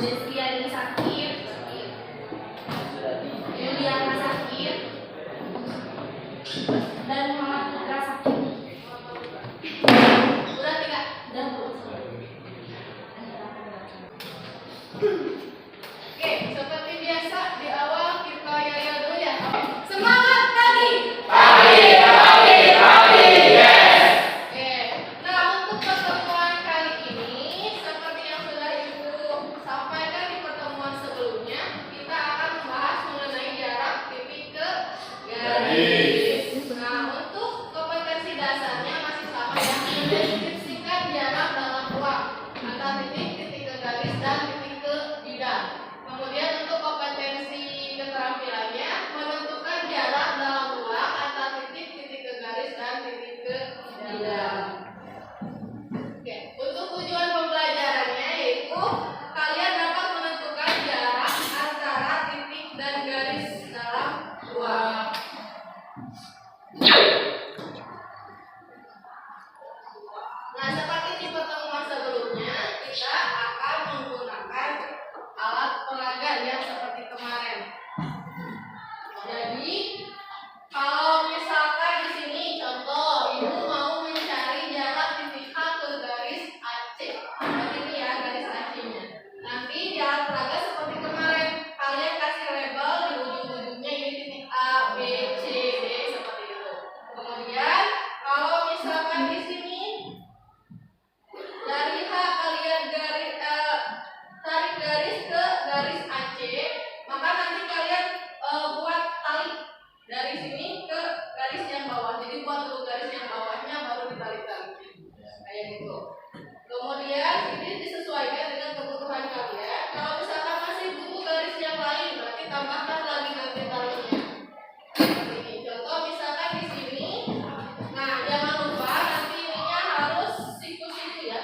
Destiani sakit, Yuliana sakit, dan Muhammad Putra sakit. Udah 3, udah Bu. Oke, seperti biasa di awal kita yel-yel dulu ya. Semangat pagi. Yes. Oke. Nah, untuk pertemuan kali ini seperti yang sudah Ibu sampaikan di pertemuan sebelumnya, kita akan membahas mengenai jarak titik ke garis. Nah, untuk kompetensi dasarnya masih sama ya. Mendeskripsikan jarak dalam ruang antara titik ke garis dan titik ke bidang. Kemudian untuk kompetensi keterampilannya menentukan jarak dalam ruang antara titik ke garis dan titik ke bidang. Oke, untuk tujuan pembelajarannya yaitu kalian dapat menentukan jarak antara titik dan garis dalam ruang. Nah, seperti di pertemuan sebelumnya, kita akan menggunakan alat peraga yang seperti kemarin. Jadi, kalau misalkan di sini contoh, Ibu mau mencari jarak titik A ke garis AC. Seperti ini ya, garis AC-nya. Nanti di alat peraga seperti kemarin, kalian kasih label di ujung-ujungnya ini titik A, B, C, D seperti itu. Kemudian, kalau misalkan di sini dari H kalian tarik garis ke garis AC, maka nanti kalian buat tali dari sini ke garis yang bawah. Jadi buat dulu garis yang bawahnya baru ditarik tali kayak gitu. Kemudian ini disesuaikan dengan kebutuhan kalian. Kalau misalkan masih butuh garis yang lain, berarti tambahkan lagi nanti talinya. Seperti ini. Contoh misalkan di sini. Nah, jangan lupa nanti ininya harus siku-siku ya.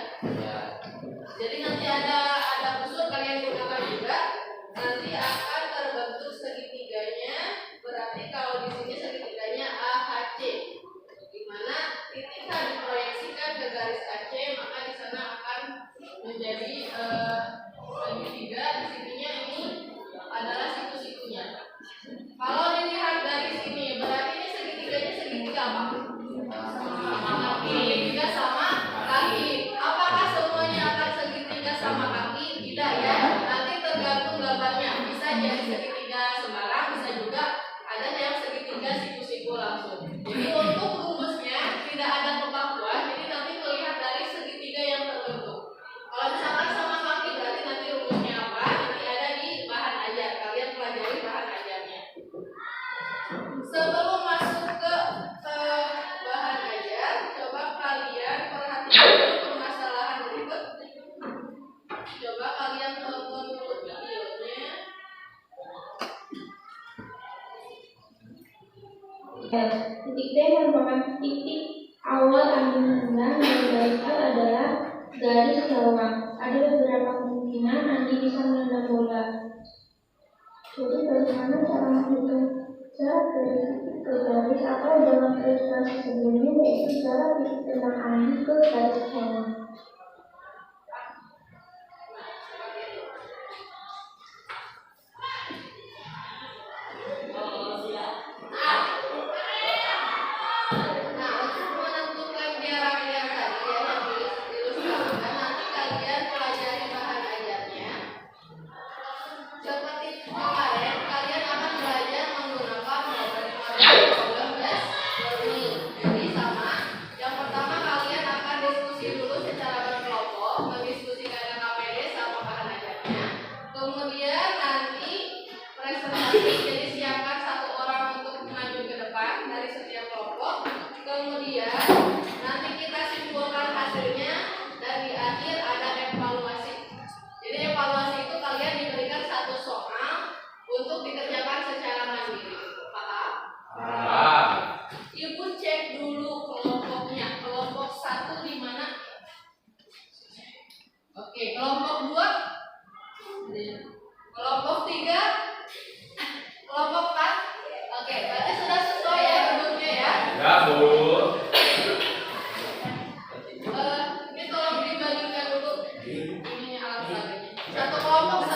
Jadi nanti ada busur kalian gunakan juga. Nanti akan terbentuk segitiganya. Berarti kalau di sini segitiganya AHC. Di mana titik H diproyeksikan ke garis AC, maka di sana akan menjadi segitiga. Di sininya ini adalah siku-sikunya. Kalau dilihat dari sini, berarti ini segitiganya segitiga apa? Segitiga sama kaki. Apakah semuanya akan segitiga sama kaki? Tidak ya. Nanti tergantung gambarnya. Bisa jadi segitiga sembarang, bisa juga ada yang segitiga siku-siku langsung. Jadi untuk rumusnya tidak ada pembakuan. Jadi nanti melihat dari segitiga yang terbentuk. Kalau misalkan sama kaki berarti nanti rumusnya apa? Nanti ada di bahan ajar. Kalian pelajari bahan ajarnya. Sebelum masuk ke bahan ajar, coba kalian perhatikan dulu permasalahan berikut. Coba kalian tonton dulu videonya. Titik D merupakan titik awal angin hembus dan garis L adalah garis gawang. Ada beberapa kemungkinan angin bisa menendang bola. Jadi bagaimana cara menghitung jarak dari titik ke garis atau dalam ilustrasi sebelumnya yaitu jarak titik tendang angin ke garis gawang. Nah, untuk menentukan jarak yang tadi yang diilustrasikan, nanti kalian pelajari bahan ajarnya. Seperti kemarin, kalian akan belajar menggunakan program learning. Jadi sama. Yang pertama kalian akan diskusi dulu secara berkelompok, mendiskusikan KPD sama bahan ajarnya. Kemudian nanti presentasi, jadi siapkan satu orang untuk maju ke depan dari setiap kelompok. Kemudian nanti kita simpulkan hasilnya dan di akhir ada evaluasi. Jadi evaluasi itu kalian diberikan satu soal untuk dikerjakan secara mandiri. Paham? Ibu cek dulu kelompoknya. Kelompok 1 di mana? Oke, kelompok 2. Kelompok 3. Kelompok 4. Oke, berarti sudah sesuai ya bentuknya ya? Ya, Bu. Ini tolong dibagikan dulu. Ini alat-alatnya. Satu kelompok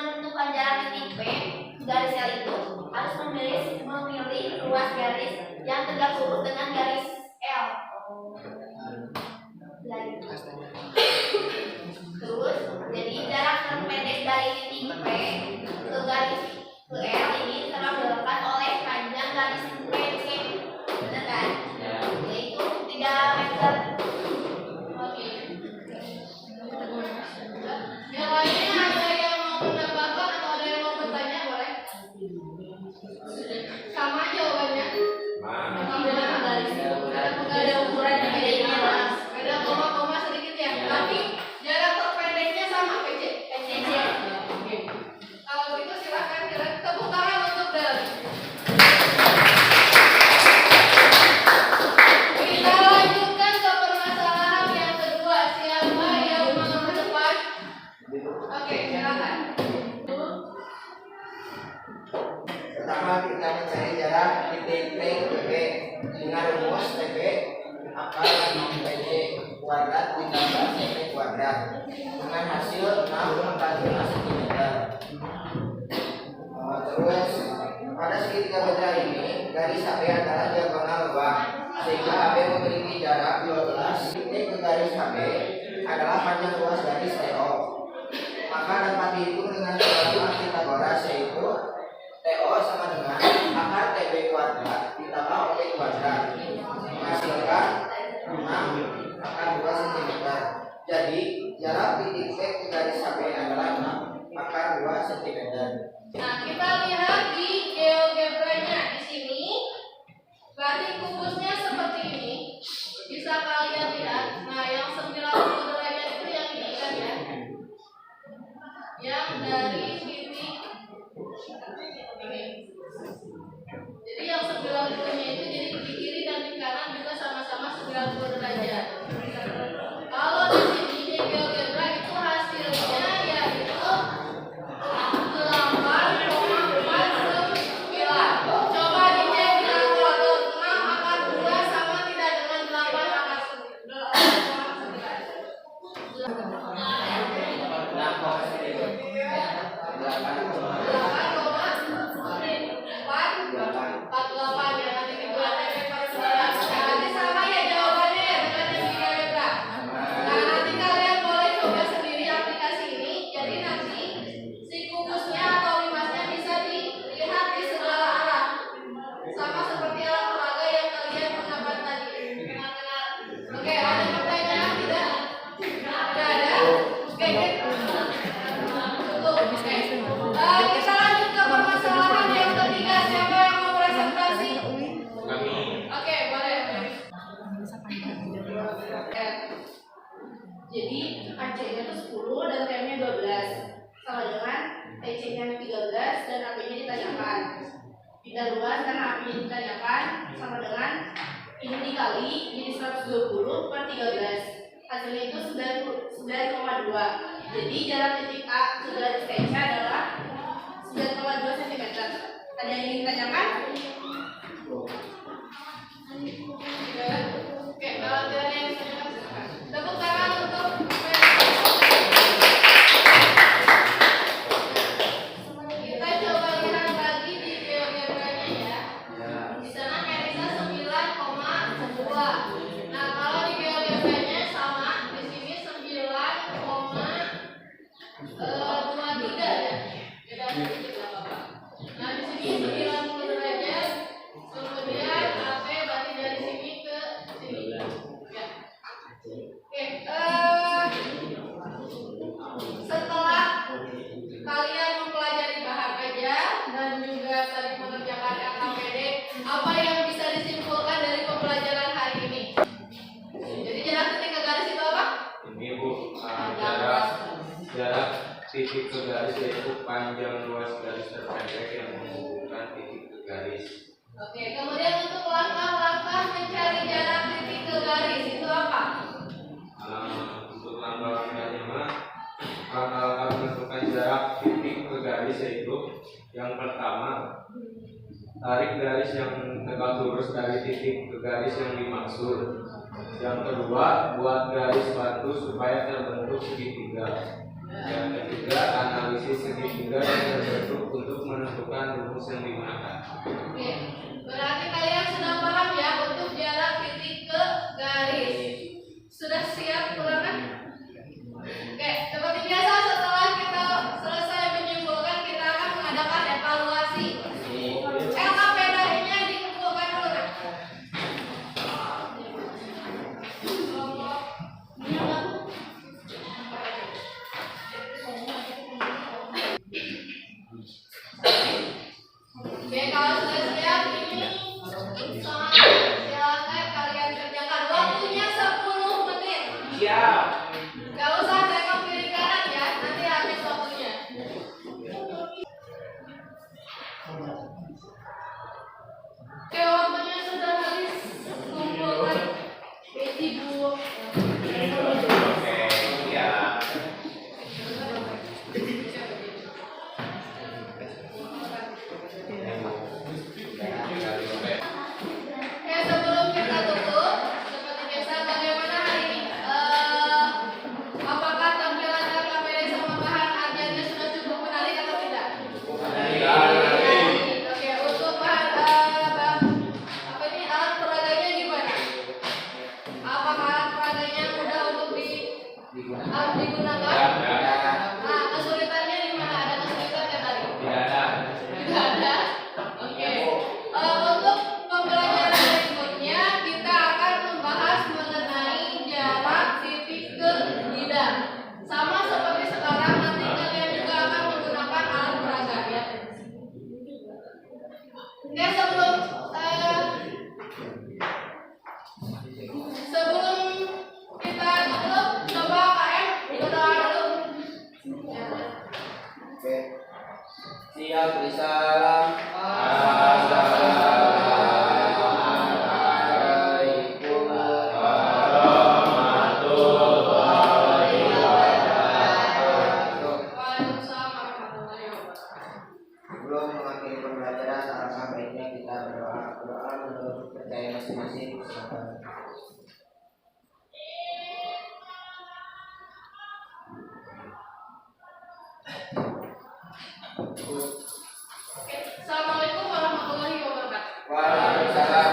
menentukan jarak titik P garis L itu harus memilih ruas garis yang tegak lurus dengan garis L. Terus, jadi jarak terpendek dari titik P ke garis ke L ini tergambarkan oleh panjang garis PC, benar kan? Yaitu 3 meter. Oke. Yang lainnya ada yang mau menambahkan atau ada yang mau bertanya, boleh? Sama jawabannya. Beda garis. Nggak ada ukurannya, bedanya mas. Beda koma-koma sedikit ya. Tapi jarak terpendeknya sama PC. Oke. Kalau gitu silakan tepuk tangan untuk Dali. Kita lanjutkan ke permasalahan yang kedua. Siapa yang mau ke depan? Oke, silakan. Pertama kita mencari jarak titik P ke B dengan rumus TP akar PJ kuadrat ditambah CP kuadrat dengan hasil 6,45 cm. Terus pada segitiga beda ini garis AB adalah diagonal lubang sehingga AB memiliki jarak 12 titik ke garis AB adalah panjang ruas garis TO. Maka dapat dihitung dengan teorema Pythagoras yaitu TO sama dengan akar TB kuadrat ditambah OB kuadrat menghasilkan 6 akar 2 cm. Jadi jarak titik P ke garis AB adalah 6 akar 2 cm. Nah, kita lihat di GeoGebra-nya. Di sini berarti kubusnya seperti ini. Bisa kalian lihat. Nah, yang 90 derajat itu yang ini kan ya. Yang dari titik ini. Jadi yang 90-nya itu jadi di kiri dan di kanan juga sama-sama 90 derajat. Kalau di sini di GeoGebra itu hasilnya yaitu 8,49. Coba dicek di kalkulator 6 akar 2 sama tidak dengan 8 akar 48 ya, nanti dibuat TP per 9. Nanti sama ya jawabannya ya dengan yang di GeoGebra. Nah, nanti kalian boleh coba sendiri aplikasi ini. Jadi nanti si kubusnya atau limasnya bisa dilihat di segala arah. Sama seperti alat peraga yang kalian gunakan tadi. Oke, ada pertanyaan tidak? Tidak ada? Oke, cukup. Oke. Kita lanjut ke permasalahan yang ketiga. Siapa yang mau presentasi? Oke, boleh. Oke. Jadi AC-nya itu 10 dan TM-nya 12. Sama dengan TC-nya 13 dan AP-nya ditanyakan. Pindah luas karena AP-nya ditanyakan sama dengan ini dikali jadi 120 per 13. Hasilnya itu 9,2. Jadi jarak titik A ke garis TC adalah 9,2 cm. Ada yang ingin ditanyakan? Oke, kalau tidak ada yang ditanyakan silakan. Tepuk tangan untuk kita coba lihat lagi di GeoGebra-nya ya. Di sana Merisa 9,2. Nah, kalau di GeoGebra-nya sama, di sini 9,23 ya. Beda sedikit lah Bapak. Nah, di sini 90 derajat. Kemudian AP berarti dari sini ke sini. Ya. Oke, setelah kalian mempelajari bahan aja dan juga tadi mengerjakan LKPD, apa yang bisa disimpulkan dari pembelajaran hari ini? Jadi jarak titik ke garis itu apa? Ini Bu, jarak titik ke garis yaitu panjang luas garis terpendek yang menghubungkan titik ke garis. Oke, kemudian untuk langkah-langkah mencari jarak titik ke garis itu apa? Untuk langkah-langkahnya mah, langkah-langkah menentukan jarak titik ke garis yaitu yang pertama, tarik garis yang tegak lurus dari titik ke garis yang dimaksud. Yang kedua, buat garis batu supaya terbentuk segitiga. Yang ketiga, analisis segitiga yang terbentuk untuk menentukan rumus yang digunakan. Oke, berarti kalian sudah paham ya untuk jarak titik ke garis. Sudah siap ulangan? Oke, seperti biasa setelah kita selesai menyimpulkan, kita akan mengadakan evaluasi. LKPD-nya dikumpulkan dulu kan? Oke, kalau sudah siap ini silakan kalian kerjakan. Waktunya 10 menit. Siap. Gak usah tengok kiri kanan ya, nanti habis waktunya. Oke, waktunya sudah habis. Kumpulkan biji buah. Oke, siap. Oke, sebelum kita tutup, seperti biasa bagaimana hari ini? Apakah tampilan LKPD sama bahan ajarnya sudah cukup menarik atau tidak? Oke, untuk bahan apa ini alat peraganya gimana? Apakah alat peraganya mudah untuk digunakan? Nah, kesulitannya di mana? Ada kesulitannya tadi? Tidak ada. Oke. Untuk pembelajaran berikutnya kita akan membahas mengenai jarak titik ke lidah. Sama seperti sekarang, nanti kalian juga akan menggunakan alat peraga ya. Oke, sebelum kita tutup, coba KM berdoa dulu. Oke. Siap, risalah. Waalaikumsalam warahmatullahi wabarakatuh. Sebelum mengakhiri pembelajaran, alangkah baiknya kita berdoa menurut percaya masing-masing. Silakan. Oke, assalamualaikum warahmatullahi wabarakatuh. Waalaikumsalam